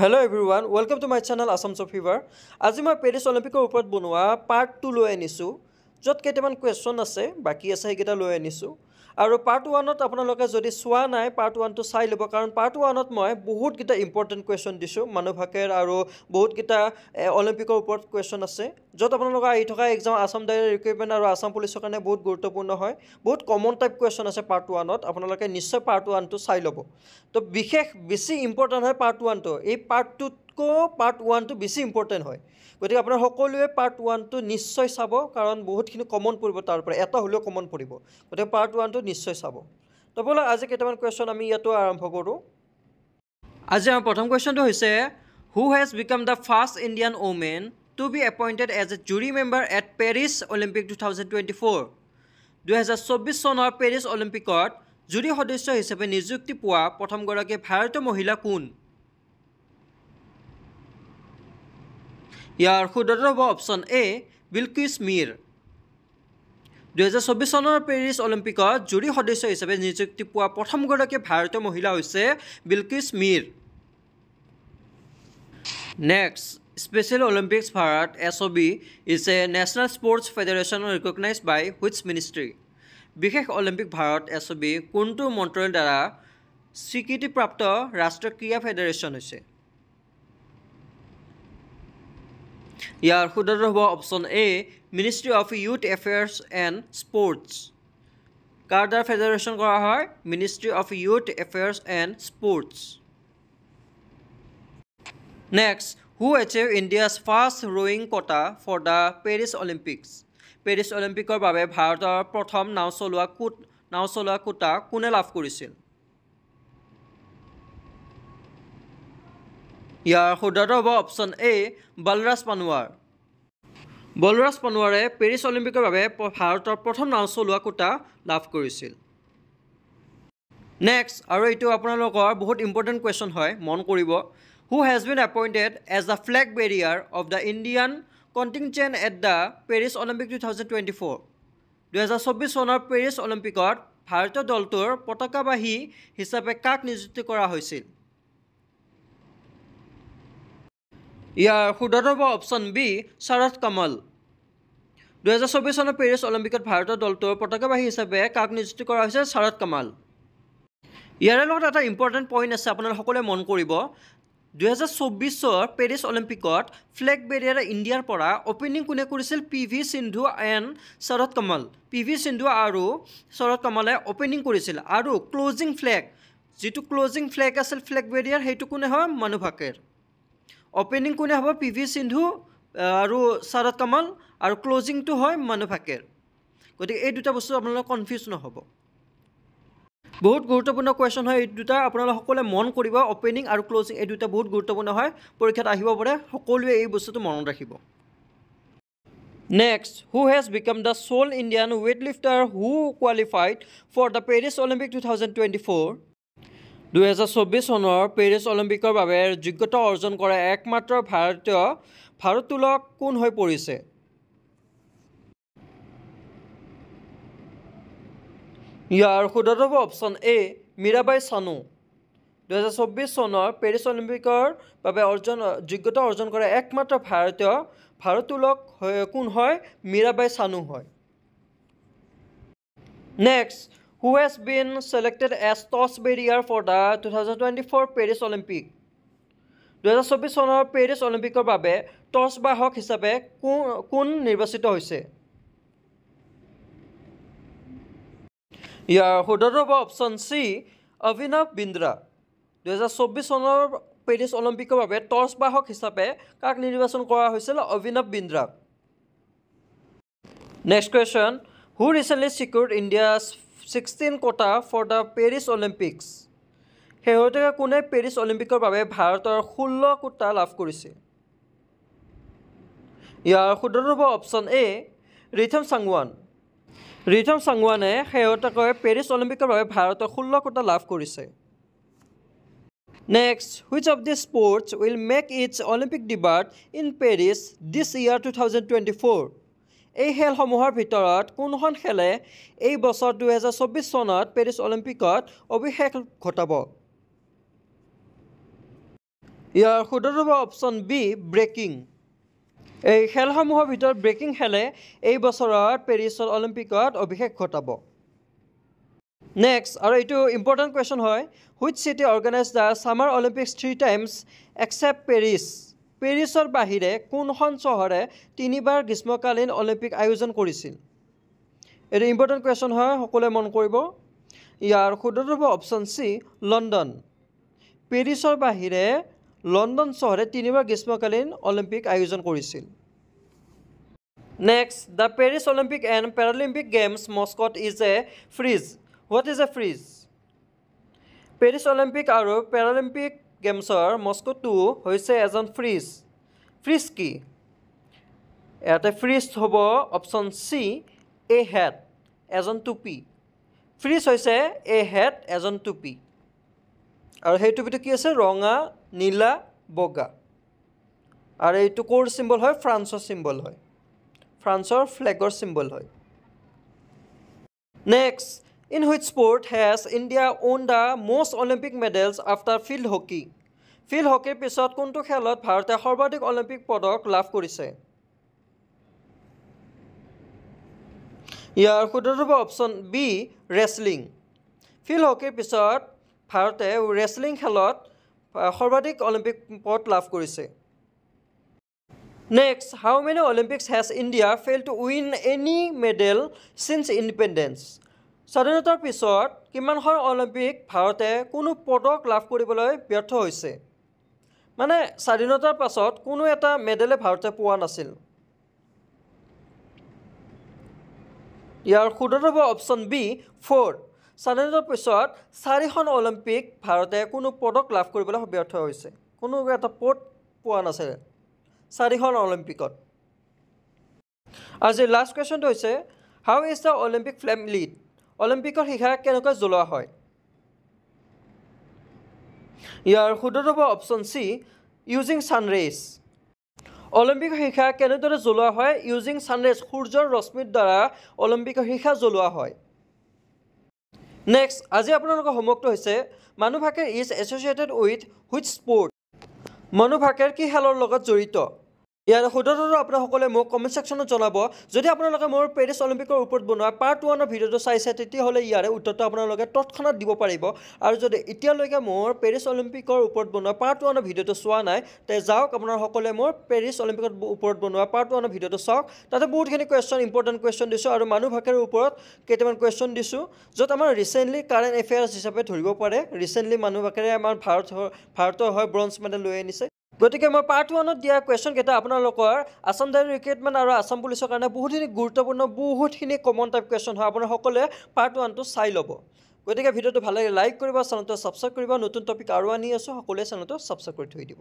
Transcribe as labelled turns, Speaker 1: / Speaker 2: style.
Speaker 1: Hello everyone, welcome to my channel Assam Fever. আজি মই Paris অলিম্পিকৰ ওপৰত বনোৱা পাৰ্ট 2 লৈ আনিছোঁ য'ত কেইটামান কোৱেশ্চন আছে বাকি আছে সেইকেইটা লৈ আনিছোঁ আৰু পাৰ্ট 1ত আপোনালোকে যদি চোৱা নাই পাৰ্ট 1টো চাই ল'ব কাৰণ পাৰ্ট 1ত মই বহুত কিটা ইম্পৰ্টেন্ট কোৱেশ্চন দিছোঁ মানভাকেৰ আৰু বহুত কিটা অলিম্পিকৰ ওপৰত কোৱেশ্চন আছে য'ত আপোনালোকৰ আহি থকা এক্সাম আসাম ডাইৰেক্ট ৰিক্ৰুটমেণ্ট আৰু আসাম পুলিচৰ কাৰণে বহুত গুৰুত্বপূৰ্ণ হয় বহুত কমন টাইপ কোৱেশ্চন আছে পাৰ্ট 1ত আপোনালোকে নিশ্চয় পাৰ্ট 1টো চাই ল'ব তো বিশেষ বেছি ইম্পৰ্টেন্ট হয় পাৰ্ট 1টো এই পাৰ্ট 2তকৈ পাৰ্ট 1টো বেছি ইম্পৰ্টেন্ট হয় গতিকে আপোনাৰ সকলোৱে পাৰ্ট 1টো নিশ্চয় চাব কাৰণ বহুতখিনি কমন পৰিব তাৰ পৰা এটা হলেও কমন পৰিব গতিকে পাৰ্ট 1টো নিশ্চয় চাব তো বলা আজি কেইটামান কোৱেশ্চন আমি ইয়াতো আৰম্ভ কৰোঁ আজি আমাৰ প্ৰথম কোৱেশ্চনটো হৈছে who has become the first Indian women to be appointed as a jury member at Paris Olympic 2024 2024 চনৰ পেৰিছ অলিম্পিকত জুৰি সদস্য হিচাপে নিযুক্তি পোৱা প্ৰথমগৰাকী ভাৰতীয় মহিলা কোন ইয়াৰ শুদ্ধটো হ'ব অপশ্যন এ বিলকিছ মিৰ 2024 চনৰ পেৰিছ অলিম্পিকত জুৰি সদস্য হিচাপে নিযুক্তি পোৱা প্ৰথমগৰাকী ভাৰতীয় মহিলা হৈছে বিলকিছ মিৰ next Special Olympics Bharat SOB is a national sports federation recognized by which ministry? বিশেষ অলিম্পিক ভাৰত SOB কোনটো মন্ত্ৰালয়ৰ দ্বাৰা স্বীকৃতিপ্ৰাপ্ত ৰাষ্ট্ৰীয় ক্ৰীড়া ফেডাৰেশ্যন হৈছে ইয়াৰ শুদ্ধটো হ'ব option A ministry of youth affairs and sports কাৰ দ্বাৰা ফেডাৰেশ্যন কৰা হয় ministry of youth affairs and sports next Who achieved India's first rowing quota for the Paris Olympics? Paris অলিম্পিকৰ বাবে ভাৰতৰ প্ৰথম নাও চলোৱা কোটা কোনে লাভ কৰিছিল ইয়াৰ শুদ্ধটো হ'ব অপশ্যন এ বলৰাজ পানোৱাৰে পেৰিছ অলিম্পিকৰ বাবে ভাৰতৰ প্ৰথম নাও চলোৱা কোটা লাভ কৰিছিল নেক্সট আৰু এইটো আপোনালোকৰ বহুত ইম্পৰ্টেণ্ট কুৱেশ্যন হয় মন কৰিব Who has been appointed as the flag bearer of the Indian contingent at the Paris Olympic 2024? 2024 চনৰ পেৰিছ অলিম্পিকত ভাৰতীয় দলটোৰ পতাকাবাহী হিচাপে কাক নিযুক্তি কৰা হৈছিল ইয়াৰ শুদ্ধটো হ'ব অপশ্যন বি শাৰদ কমল 2024 চনৰ পেৰিছ অলিম্পিকত ভাৰতীয় দলটোৰ পতাকাবাহী হিচাপে কাক নিযুক্তি কৰা হৈছে শাৰদ কমল ইয়াৰ লগত এটা ইম্পৰ্টেণ্ট পইণ্ট আছে আপোনালোকে সকলোৱে মন কৰিব 2024 পেৰিছ অলিম্পিকত ফ্লেগ বেৰিয়াৰ ইণ্ডিয়াৰ পৰা অপেনিং কোনে কৰিছিল PV Sindhu and Sharad Kamal PV Sindhu আৰু শৰদ কমলে অপেনিং কৰিছিল আৰু ক্লোজিং ফ্লেগ যিটো ক্লোজিং ফ্লেগ আছিল ফ্লেগ বেৰিয়াৰ সেইটো কোনে হয় মানুভাকেৰ অপেনিং কোনে হ'ব PV সিন্ধু আৰু শৰদ কমল আৰু ক্লোজিংটো হয় মানুভাকেৰ গতিকে এই দুটা বস্তু আপোনালোক কনফিউজ নহ'ব বহুত গুৰুত্বপূৰ্ণ কুৱেশ্যন হয় এই দুটা আপোনালোকে সকলোৱে মন কৰিব অপেনিং আৰু ক্লোজিং এই দুটা বহুত গুৰুত্বপূৰ্ণ হয় পৰীক্ষাত আহিব পাৰে সকলোৱে এই বস্তুটো মনত ৰাখিব next who has become the sole Indian weightlifter who qualified for the Paris Olympic 2024 2024 চনৰ পেৰিছ অলিম্পিকৰ বাবে যোগ্যতা অৰ্জন কৰা একমাত্ৰ ভাৰতীয় ভাৰোত্তোলক কোন হৈ পৰিছে ইয়াৰ শুদ্ধটো হ'ব অপশ্যন এ মীৰাবাই চানু 2024 চনৰ পেৰিছ অলিম্পিকৰ বাবে যোগ্যতা অৰ্জন কৰা একমাত্ৰ ভাৰতীয় ভাৰোত্তোলক কোন হয় মীৰাবাই চানু হয় next who has been selected as torch bearer for the 2024 Paris Olympic 2024 চনৰ পেৰিছ অলিম্পিকৰ বাবে টছ বাহক হিচাপে কোন নিৰ্বাচিত হৈছে ইয়াৰ শুদ্ধটো হ'ব অপশ্যন চি অভিনৱ বিন্দ্ৰা 2024 চনৰ পেৰিছ অলিম্পিকৰ বাবে টৰ্চ বাহক হিচাপে কাক নিৰ্বাচন কৰা হৈছিল অভিনৱ বিন্দ্ৰাক next question who recently secured India's 16 quota for the Paris Olympics শেহতীয়াকৈ কোনে পেৰিছ অলিম্পিকৰ বাবে ভাৰতৰ 16 কোটা লাভ কৰিছে ইয়াৰ শুদ্ধটো হ'ব অপশ্যন এ ৰিথম চাংৱানে শেহতীয়াকৈ পেৰিছ অলিম্পিকৰ বাবে ভাৰতৰ 16 কোটা লাভ কৰিছে next which of the sports will make its Olympic debut in Paris this year 2024 এই খেলসমূহৰ ভিতৰত কোনখন খেলে এই বছৰ 2024 চনত পেৰিছ অলিম্পিকত অভিষেক ঘটাব ইয়াৰ শুদ্ধ হ'ব অপশ্যন বি ব্ৰেকিং। এই খেলসমূহৰ ভিতৰত ব্ৰেকিং খেলে এই বছৰত পেৰিছত অলিম্পিকত অভিষেক ঘটাব। নেক্সট, আৰু এইটো ইম্পৰ্টেণ্ট কুৱেশ্যন হয়, which city organise the summer Olympics 3 times except Paris. পেৰিছৰ বাহিৰে কোনখন চহৰে 3বাৰ গ্ৰীষ্মকালীন অলিম্পিক আয়োজন কৰিছিল? এইটো ইম্পৰ্টেণ্ট কুৱেশ্যন হয়, সকলোৱে মন কৰিব। ইয়াৰ শুদ্ধ হ'ব অপশ্যন চি লণ্ডন। পেৰিছৰ বাহিৰে লণ্ডন চহৰে 3বাৰ গ্ৰীষ্মকালীন অলিম্পিক আয়োজন কৰিছিল। Next, the Paris Olympic and Paralympic games মস্কট is a fridge. What is a fridge? Paris Olympic আৰু পেৰালিম্পিক গেমছৰ মস্কটটো হৈছে এজন ফ্ৰিজ। ফ্ৰিজ কি? ইয়াতে ফ্ৰিজ হ'ব অপশ্যন চি এ হেড, এজন টুপি। ফ্ৰিজ হৈছে এ হেড, এজন টুপি। আৰু সেই টুপিটো কি আছে? ৰঙা, নীলা, বগা। আৰু এইটো ক'ৰ চিম্বল হয়? ফ্ৰান্সৰ চিম্বল হয়, ফ্ৰান্সৰ ফ্লেগৰ চিম্বল হয়। Next, in which sport has India won the most Olympic medals after field hockey. Field হকীৰ পিছত কোনটো খেলত ভাৰতে সৰ্বাধিক অলিম্পিক পদক লাভ কৰিছে? ইয়াৰ শুদ্ধ হ'ব অপশ্যন বি ৰেচলিং। ফিল্ড হকীৰ পিছত ভাৰতে ৰেচলিং খেলত সৰ্বাধিক অলিম্পিক পদ লাভ কৰিছে। Next, how many Olympics has India fail to win any medal signs independence. স্বাধীনতাৰ পিছত কিমানখন অলিম্পিক ভাৰতে কোনো পদক লাভ কৰিবলৈ ব্যৰ্থ হৈছে? মানে স্বাধীনতাৰ পাছত কোনো এটা মেডেলে ভাৰতে পোৱা নাছিল। ইয়াৰ শুদ্ধ হ'ব অপশ্যন বি 4। স্বাধীনতাৰ পিছত 4খন অলিম্পিক ভাৰতে কোনো পদক লাভ কৰিবলৈ ব্যৰ্থ হৈছে, কোনো এটা পদ পোৱা নাছিল 4খন অলিম্পিকত। আজি লাষ্ট কুৱেশ্যনটো হৈছে, how is the Olympic flame lit. অলিম্পিকৰ শিখা কেনেকৈ জ্বলোৱা হয়? ইয়াৰ শুদ্ধ হ'ব অপশ্যন চি ইউজিং ছানৰেইজ। অলিম্পিকৰ শিখা কেনেদৰে জ্বলোৱা হয়? ইউজিং ছানৰেইজ, সূৰ্যৰ ৰশ্মিৰ দ্বাৰা অলিম্পিকৰ শিখা জ্বলোৱা হয়। নেক্সট, আজি আপোনালোকৰ হোমৱৰ্কটো হৈছে, Manu Bhaker is associated with which sport. Manu Bhaker কি খেলৰ লগত জড়িত? ইয়াৰ শুদ্ধটো আপোনালোকে সকলোৱে মোক কমেণ্ট ছেকশ্যনত জনাব। যদি আপোনালোকে মোৰ পেৰিছ অলিম্পিকৰ ওপৰত বনোৱা পাৰ্ট 1ৰ ভিডিঅ'টো চাইছে, তেতিয়াহ'লে ইয়াৰে উত্তৰটো আপোনালোকে তৎক্ষণাত দিব পাৰিব। আৰু যদি এতিয়ালৈকে মোৰ পেৰিছ অলিম্পিকৰ ওপৰত বনোৱা পাৰ্ট 1ৰ ভিডিঅ'টো চোৱা নাই, তে যাওক আপোনালোকে সকলোৱে মোৰ পেৰিছ অলিম্পিকৰ ওপৰত বনোৱা পাৰ্ট 1ৰ ভিডিঅ'টো চাওক। তাতে বহুতখিনি কুৱেশ্যন, ইম্পৰ্টেণ্ট কুৱেশ্যন দিছোঁ, আৰু মানু ভাকেৰ ওপৰত কেইটামান কুৱেশ্যন দিছোঁ, য'ত আমাৰ ৰিচেণ্টলি কাৰেণ্ট এফেয়াৰ্ছ হিচাপে ধৰিব পাৰে। ৰিচেণ্টলি মানু ভাকেৰে আমাৰ ভাৰতৰ হয় ব্ৰঞ্জ মেডেল লৈ আনিছে। গতিকে মই পাৰ্ট 1ত দিয়া কুৱেশ্যনকেইটা আপোনালোকৰ আছাম ডাইৰেক্ট ৰিক্ৰুইটমেণ্ট আৰু আছাম পুলিচৰ কাৰণে বহুতখিনি গুৰুত্বপূৰ্ণ, বহুতখিনি কমন টাইপ কুৱেশ্যন হয়। আপোনাৰ সকলোৱে পাৰ্ট 1টো চাই ল'ব। গতিকে ভিডিঅ'টো ভাল লাগিলে লাইক কৰিব, চেনেলটো ছাবস্ক্ৰাইব কৰিব। নতুন টপিক আৰু আনি আছোঁ, সকলোৱে চেনেলটো ছাবস্ক্ৰাইব কৰি থৈ দিব।